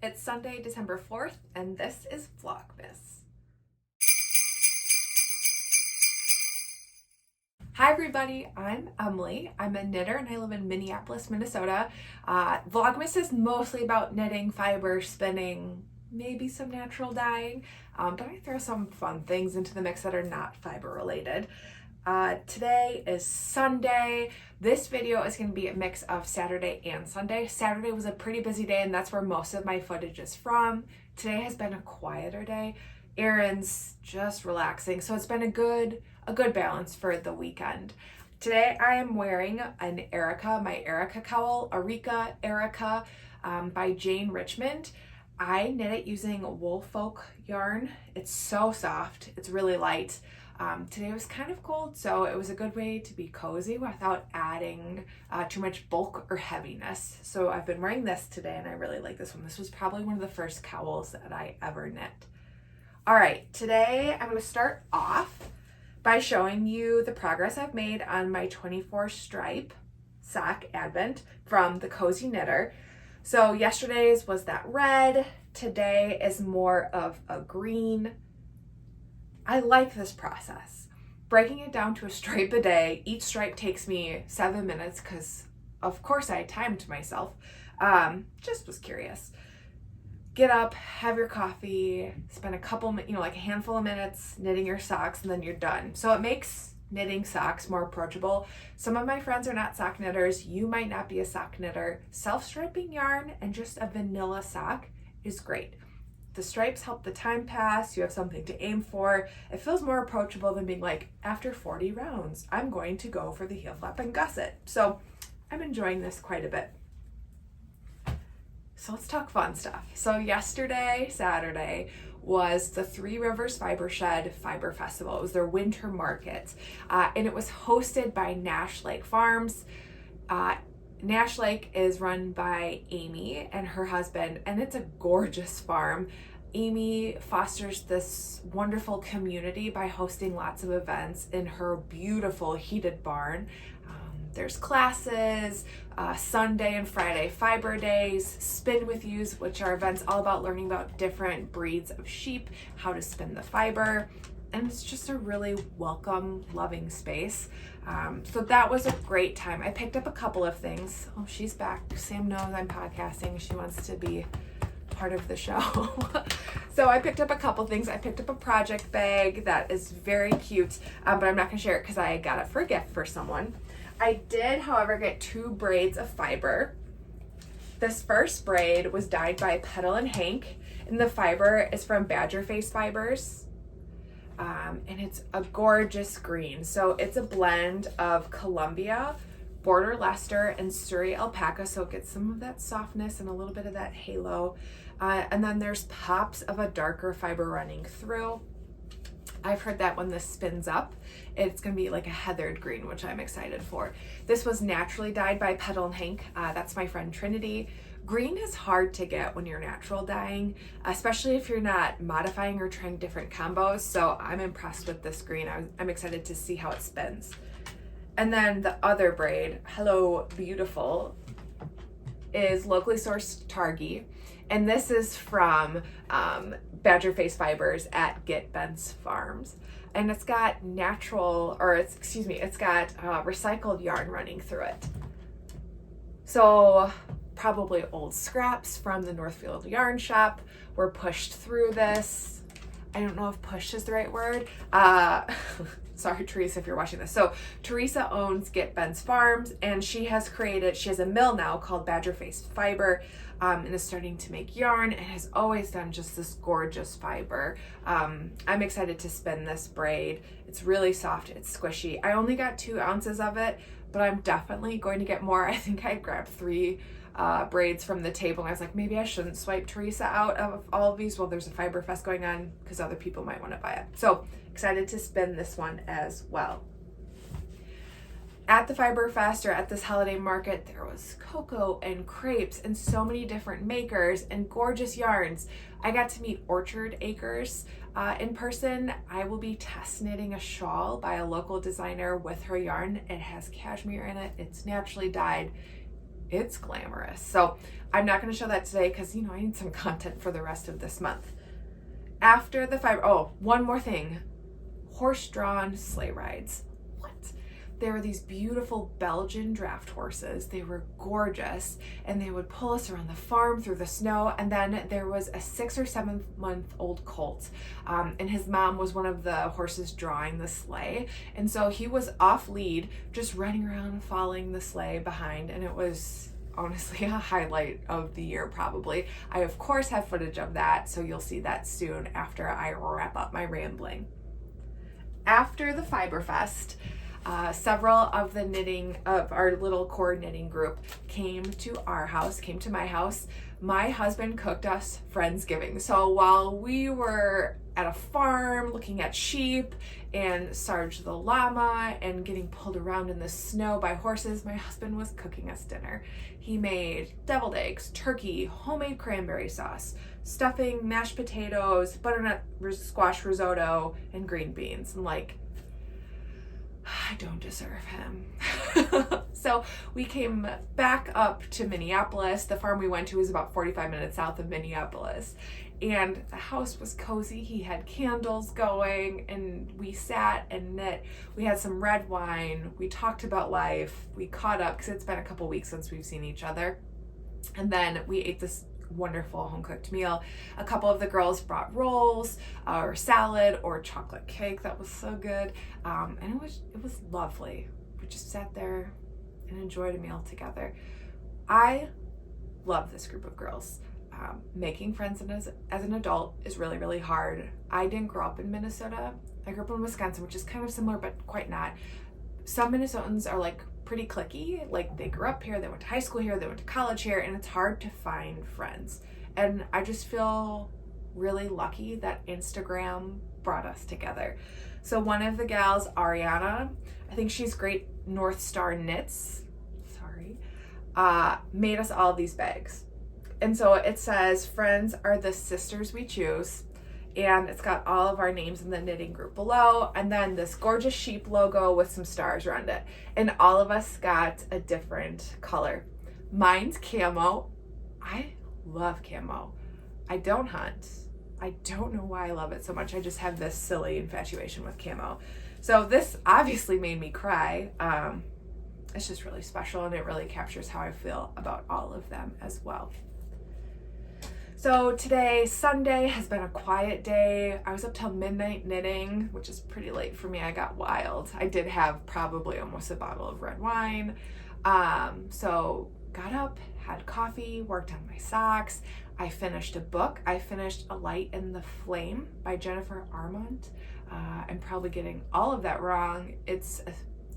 It's Sunday, December 4th, and this is Vlogmas. Hi everybody, I'm Emily. I'm a knitter and I live in Minneapolis, Minnesota. Vlogmas is mostly about knitting, fiber, spinning, maybe some natural dyeing, but I throw some fun things into the mix that are not fiber related. Today is Sunday. This video is going to be a mix of Saturday and Sunday. Saturday was a pretty busy day and that's where most of my footage is from. Today has been a quieter day. Errands, just relaxing. So it's been a good balance for the weekend. Today I am wearing an Arika, my Arika cowl, Arika by Richmond. I knit it using wool folk yarn. It's so soft. It's really light. Today was kind of cold, so it was a good way to be cozy without adding too much bulk or heaviness. So I've been wearing this today and I really like this one. This was probably one of the first cowls that I ever knit. All right, today I'm going to start off by showing you the progress I've made on my 24 stripe sock advent from the Cozy Knitter. So yesterday's was that red, today is more of a green. I like this process. Breaking it down to a stripe a day, each stripe takes me 7 minutes because of course I timed myself. Just was curious. Get up, have your coffee, spend a couple, like a handful of minutes knitting your socks and then you're done. So it makes knitting socks more approachable. Some of my friends are not sock knitters. You might not be a sock knitter. Self-striping yarn and just a vanilla sock is great. The stripes help the time pass. You have something to aim for. It feels more approachable than being like, after 40 rounds, I'm going to go for the heel flap and gusset. So I'm enjoying this quite a bit. So let's talk fun stuff. So yesterday, Saturday, was the Three Rivers Fibershed Fiber Festival. It was their winter market, and it was hosted by Nash Lake Farms. Nash Lake is run by Amy and her husband, and it's a gorgeous farm. Amy fosters this wonderful community by hosting lots of events in her beautiful heated barn. There's classes, Sunday and Friday fiber days, spin with yous, which are events all about learning about different breeds of sheep, how to spin the fiber, and it's just a really welcome, loving space. So that was a great time. I picked up a couple of things. Oh, she's back. Sam knows I'm podcasting. She wants to be part of the show. So I picked up a couple things. I picked up a project bag that is very cute, but I'm not going to share it because I got it for a gift for someone. I did, however, get 2 braids of fiber. This first braid was dyed by Petal and Hank, and the fiber is from Badger Face Fibers. And it's a gorgeous green. So it's a blend of Columbia, Border Leicester, and Surrey alpaca. So it gets some of that softness and a little bit of that halo. And then there's pops of a darker fiber running through. I've heard that when this spins up, it's going to be like a heathered green, which I'm excited for. This was naturally dyed by Petal and Hank. That's my friend Trinity. Green is hard to get when you're natural dyeing, especially if you're not modifying or trying different combos. So I'm impressed with this green. I'm excited to see how it spins. And then the other braid, Hello Beautiful, is locally sourced Targhee. And this is from Badger Face Fibers at Get Ben's Farms. And it's got it's got recycled yarn running through it. So probably old scraps from the Northfield yarn shop were pushed through this. I don't know if pushed is the right word. Sorry, Teresa, if you're watching this. So Teresa owns Get Ben's Farms, and she has a mill now called Badger Face Fiber, and is starting to make yarn and has always done just this gorgeous fiber. I'm excited to spin this braid. It's really soft, it's squishy. I only got 2 ounces of it, but I'm definitely going to get more. I think I grabbed 3 braids from the table and I was like, maybe I shouldn't swipe Teresa out of all of these while there's a fiber fest going on because other people might want to buy it. So excited to spin this one as well. At the Fiber Fest, or at this holiday market, there was cocoa and crepes and so many different makers and gorgeous yarns. I got to meet Orchard Acres in person. I will be test knitting a shawl by a local designer with her yarn. It has cashmere in it. It's naturally dyed. It's glamorous. So I'm not going to show that today because, you know, I need some content for the rest of this month. After the one more thing. Horse-drawn sleigh rides. What? There were these beautiful Belgian draft horses. They were gorgeous, and they would pull us around the farm through the snow. And then there was a 6 or 7 month old colt, and his mom was one of the horses drawing the sleigh. And so he was off lead, just running around and following the sleigh behind. And it was honestly a highlight of the year, probably. I, of course, have footage of that, so you'll see that soon after I wrap up my rambling. After the Fiberfest, several of the knitting of our little core knitting group came to my house. My husband cooked us Friendsgiving. So while we were at a farm looking at sheep and Sarge the llama and getting pulled around in the snow by horses, my husband was cooking us dinner. He made deviled eggs, turkey, homemade cranberry sauce, stuffing, mashed potatoes, butternut squash risotto, and green beans. And like, I don't deserve him. So we came back up to Minneapolis. The farm we went to was about 45 minutes south of Minneapolis. And the house was cozy. He had candles going, and we sat and knit. We had some red wine. We talked about life. We caught up because it's been a couple weeks since we've seen each other. And then we ate this wonderful home-cooked meal. A couple of the girls brought rolls or salad or chocolate cake that was so good, and it was lovely. We just sat there and enjoyed a meal together. I love this group of girls. Making friends as an adult is really, really hard. I didn't grow up in Minnesota. I grew up in Wisconsin, which is kind of similar but quite not. Some Minnesotans are like pretty cliquey, like they grew up here, they went to high school here, they went to college here, and it's hard to find friends. And I just feel really lucky that Instagram brought us together. So one of the gals, Ariana, I think she's great, North Star Knits, made us all these bags. And so it says, friends are the sisters we choose. And it's got all of our names in the knitting group below, and then this gorgeous sheep logo with some stars around it. And all of us got a different color. Mine's camo. I love camo. I don't hunt. I don't know why I love it so much. I just have this silly infatuation with camo. So this obviously made me cry. It's just really special, and it really captures how I feel about all of them as well. So today, Sunday, has been a quiet day. I was up till midnight knitting, which is pretty late for me. I got wild. I did have probably almost a bottle of red wine. So got up, had coffee, worked on my socks. I finished a book. I finished A Light in the Flame by Jennifer Armand. I'm probably getting all of that wrong. It's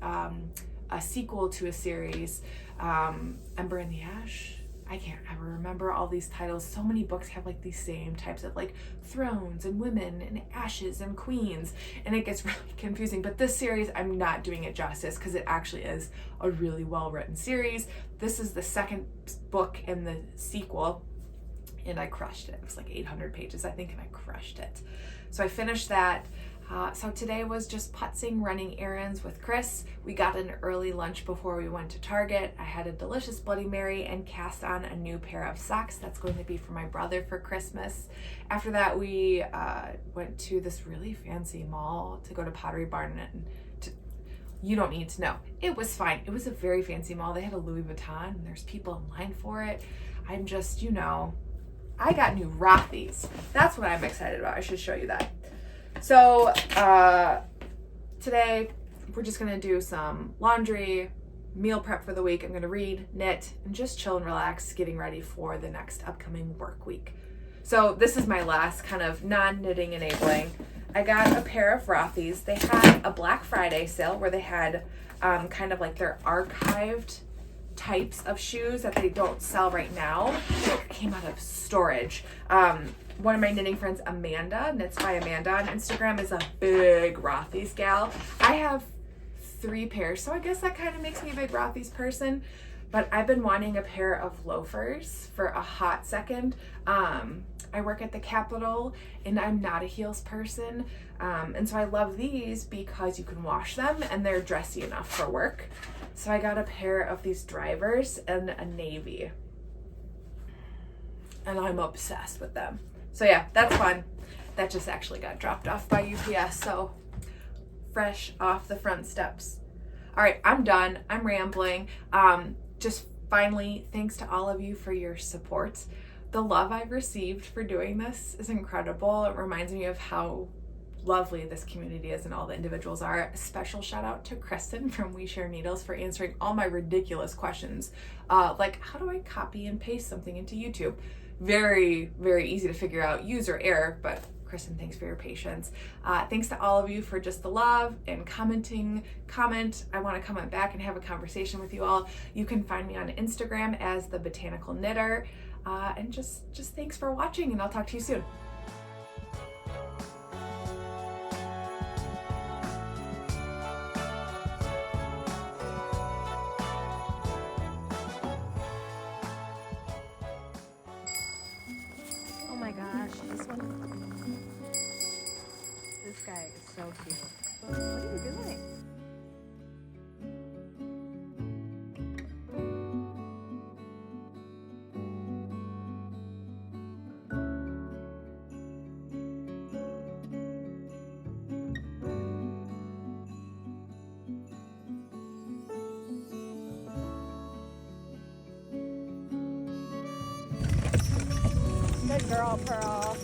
a sequel to a series, Ember in the Ash. I can't ever remember all these titles. So many books have like these same types of like thrones and women and ashes and queens, and it gets really confusing. But this series, I'm not doing it justice because it actually is a really well-written series. This is the second book in the sequel, and I crushed it. It was like 800 pages, I think, and I crushed it. So I finished that. So today was just putzing, running errands with Chris. We got an early lunch before we went to Target. I had a delicious Bloody Mary and cast on a new pair of socks that's going to be for my brother for Christmas. After that, we went to this really fancy mall to go to Pottery Barn. And you don't need to know. It was fine. It was a very fancy mall. They had a Louis Vuitton, and there's people in line for it. I'm just, I got new Rothy's. That's what I'm excited about. I should show you that. So today we're just going to do some laundry, meal prep for the week. I'm going to read, knit, and just chill and relax, getting ready for the next upcoming work week. So this is my last kind of non-knitting enabling. I got a pair of Rothy's. They had a Black Friday sale where they had kind of like their archived types of shoes that they don't sell right now. It came out of storage. One of my knitting friends, Amanda, Knits by Amanda on Instagram, is a big Rothy's gal. I have 3 pairs, so I guess that kind of makes me a big Rothy's person. but I've been wanting a pair of loafers for a hot second. I work at the Capitol and I'm not a heels person. And so I love these because you can wash them and they're dressy enough for work. So I got a pair of these drivers in a navy. And I'm obsessed with them. So yeah, that's fun. That just actually got dropped off by UPS. So fresh off the front steps. All right, I'm done. I'm rambling. Just finally, thanks to all of you for your support. The love I've received for doing this is incredible. It reminds me of how lovely this community is and all the individuals are. A special shout out to Kristen from We Share Needles for answering all my ridiculous questions. Like, how do I copy and paste something into YouTube? Very, very easy to figure out, user error, but Kristen, thanks for your patience. Thanks to all of you for just the love and commenting. I want to comment back and have a conversation with you all. You can find me on Instagram as the Botanical Knitter. And just thanks for watching, and I'll talk to you soon. Oh my gosh, this guy is so cute. What are you doing? Good girl, Pearl.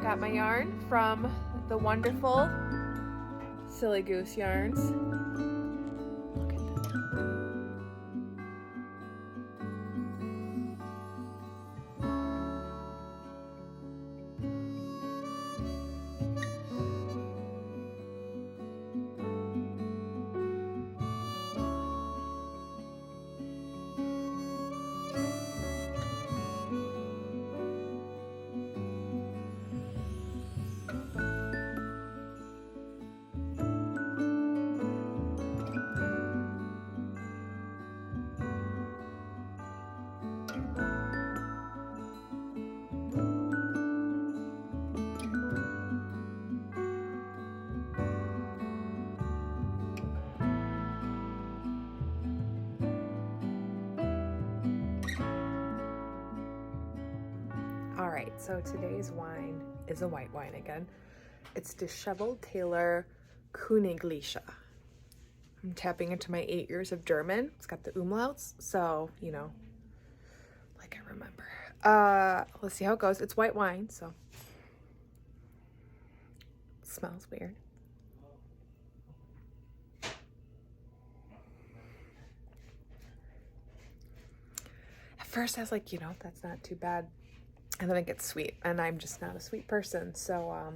Got my yarn from the wonderful Silly Goose Yarns. Look at that. All right, so today's wine is a white wine again. It's Disheveled Tailor Königliche. I'm tapping into my 8 years of German. It's got the umlauts, so, you know, like I remember. Let's see how it goes. It's white wine, so it smells weird. At first I was like, you know, that's not too bad. And then it gets sweet, and I'm just not a sweet person, so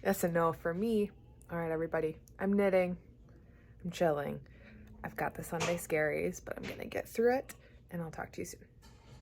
that's a no for me. All right, everybody, I'm knitting, I'm chilling. I've got the Sunday scaries, but I'm gonna get through it, and I'll talk to you soon.